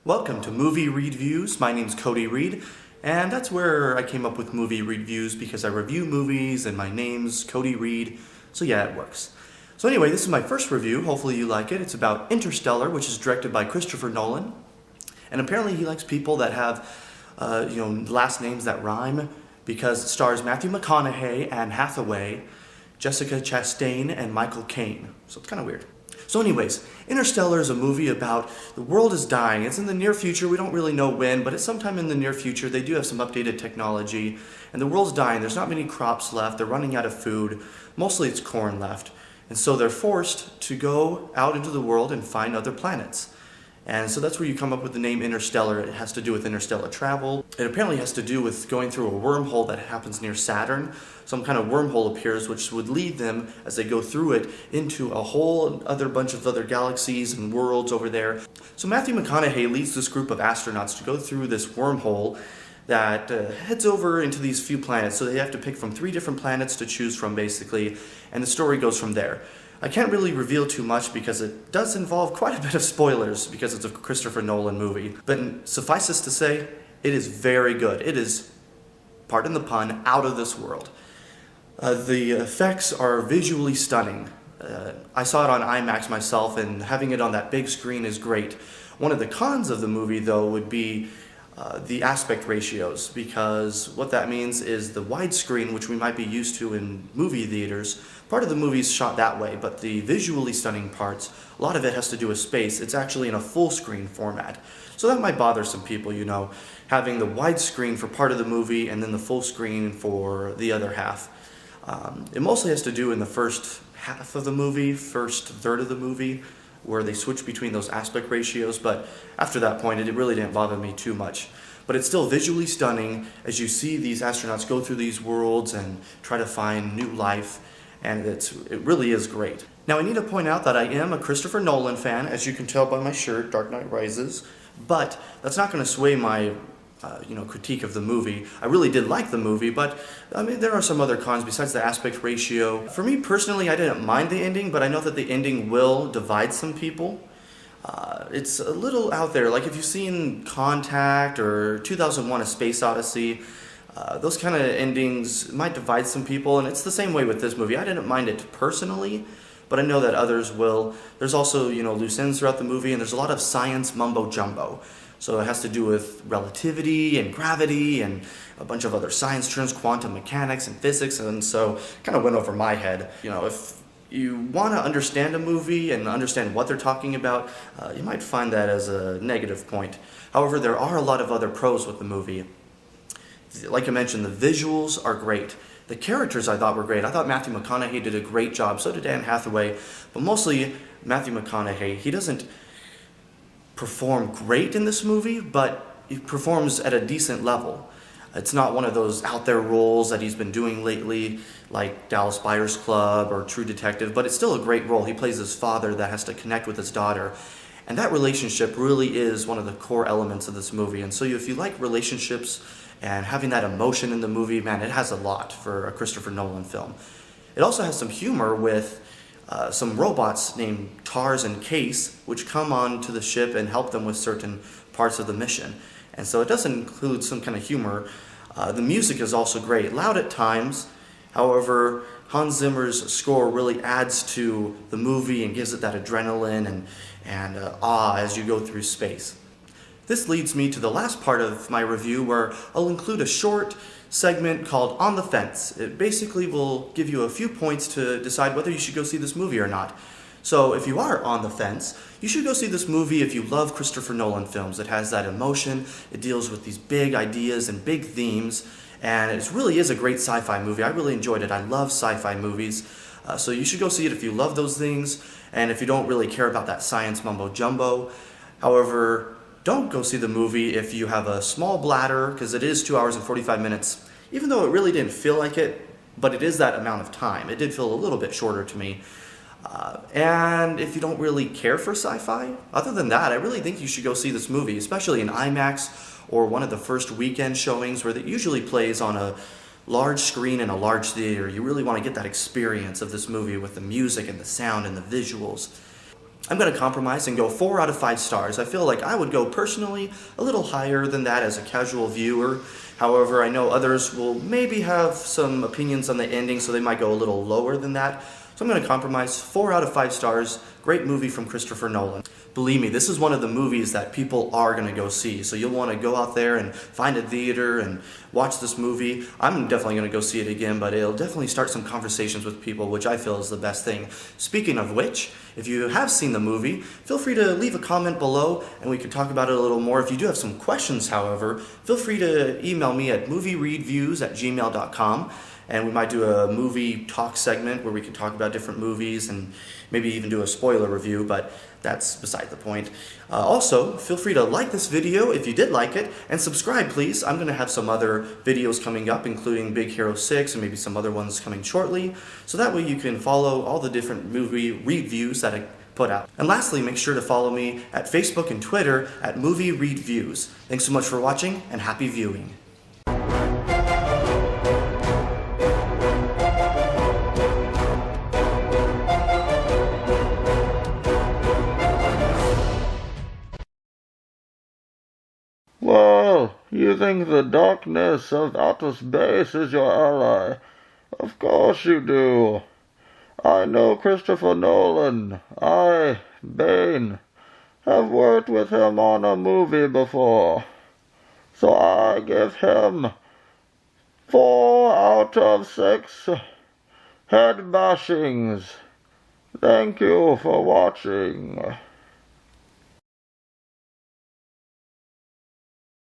Welcome to Movie Reedviews. My name's Cody Reed, and that's where I came up with Movie Reedviews because I review movies and my name's Cody Reed, so yeah, it works. So anyway, this is my first review. Hopefully you like it. It's about Interstellar, which is directed by Christopher Nolan, and apparently he likes people that have, last names that rhyme because it stars Matthew McConaughey and Hathaway, Jessica Chastain, and Michael Caine. So it's kind of weird. So anyways, Interstellar is a movie about the world is dying. It's in the near future. We don't really know when, but it's sometime in the near future. They do have some updated technology, and the world's dying. There's not many crops left. They're running out of food. Mostly it's corn left. And so they're forced to go out into the world and find other planets. And so that's where you come up with the name Interstellar. It has to do with interstellar travel. It apparently has to do with going through a wormhole that happens near Saturn. Some kind of wormhole appears which would lead them, as they go through it, into a whole other bunch of other galaxies and worlds over there. So Matthew McConaughey leads this group of astronauts to go through this wormhole that heads over into these few planets. So they have to pick from 3 different planets to choose from, basically, and the story goes from there. I can't really reveal too much because it does involve quite a bit of spoilers because it's a Christopher Nolan movie. But suffice it to say, it is very good. It is, pardon the pun, out of this world. The effects are visually stunning. I saw it on IMAX myself, and having it on that big screen is great. One of the cons of the movie, though, would be the aspect ratios, because what that means is the widescreen, which we might be used to in movie theaters, part of the movie's shot that way, but the visually stunning parts, a lot of it has to do with space. It's actually in a full screen format. So that might bother some people, having the widescreen for part of the movie and then the full screen for the other half. It mostly has to do in the first half of the movie, first third of the movie, where they switch between those aspect ratios, but after that point it really didn't bother me too much. But it's still visually stunning as you see these astronauts go through these worlds and try to find new life, and it really is great. Now I need to point out that I am a Christopher Nolan fan, as you can tell by my shirt, Dark Knight Rises, but that's not going to sway my critique of the movie. I really did like the movie, but there are some other cons besides the aspect ratio. For me personally, I didn't mind the ending, but I know that the ending will divide some people. It's a little out there, like if you've seen Contact or 2001: A Space Odyssey, those kind of endings might divide some people, and it's the same way with this movie. I didn't mind it personally, but I know that others will. There's also, loose ends throughout the movie, and there's a lot of science mumbo-jumbo. So it has to do with relativity and gravity and a bunch of other science terms, quantum mechanics and physics, and so it kind of went over my head. If you want to understand a movie and understand what they're talking about, you might find that as a negative point. However, there are a lot of other pros with the movie. Like I mentioned, the visuals are great. The characters I thought were great. I thought Matthew McConaughey did a great job, so did Anne Hathaway, but mostly Matthew McConaughey. He doesn't perform great in this movie, but he performs at a decent level. It's not one of those out there roles that he's been doing lately, like Dallas Buyers Club or True Detective, but it's still a great role. He plays his father that has to connect with his daughter, and that relationship really is one of the core elements of this movie. And so if you like relationships and having that emotion in the movie, man, it has a lot for a Christopher Nolan film. It also has some humor with some robots named TARS and Case, which come onto the ship and help them with certain parts of the mission. And so it does include some kind of humor. The music is also great, loud at times. However, Hans Zimmer's score really adds to the movie and gives it that adrenaline and awe as you go through space. This leads me to the last part of my review, where I'll include a short segment called On the Fence. It basically will give you a few points to decide whether you should go see this movie or not. So if you are on the fence, you should go see this movie if you love Christopher Nolan films. It has that emotion, it deals with these big ideas and big themes, and it really is a great sci-fi movie. I really enjoyed it. I love sci-fi movies. So you should go see it if you love those things, and if you don't really care about that science mumbo-jumbo. However, don't go see the movie if you have a small bladder, because it is 2 hours and 45 minutes, even though it really didn't feel like it, but it is that amount of time. It did feel a little bit shorter to me. And if you don't really care for sci-fi, other than that, I really think you should go see this movie, especially in IMAX or one of the first weekend showings where it usually plays on a large screen in a large theater. You really want to get that experience of this movie with the music and the sound and the visuals. I'm going to compromise and go 4 out of 5 stars. I feel like I would go personally a little higher than that as a casual viewer. However, I know others will maybe have some opinions on the ending, so they might go a little lower than that. So I'm going to compromise 4 out of 5 stars. Great movie from Christopher Nolan. Believe me, this is one of the movies that people are going to go see. So you'll want to go out there and find a theater and watch this movie. I'm definitely going to go see it again, but it'll definitely start some conversations with people, which I feel is the best thing. Speaking of which, if you have seen the movie, feel free to leave a comment below and we can talk about it a little more. If you do have some questions, however, feel free to email me at moviereedviews@gmail.com. And we might do a movie talk segment where we can talk about different movies and maybe even do a spoiler review, but that's beside the point. Also, feel free to like this video if you did like it, and subscribe please. I'm going to have some other videos coming up, including Big Hero 6 and maybe some other ones coming shortly, so that way you can follow all the different movie reviews that I put out. And lastly, make sure to follow me at Facebook and Twitter at Movie Reedviews. Thanks so much for watching, and happy viewing. Well, you think the darkness of outer space is your ally? Of course you do. I know Christopher Nolan. Bane, have worked with him on a movie before. So I give him 4 out of 6 head bashings. Thank you for watching.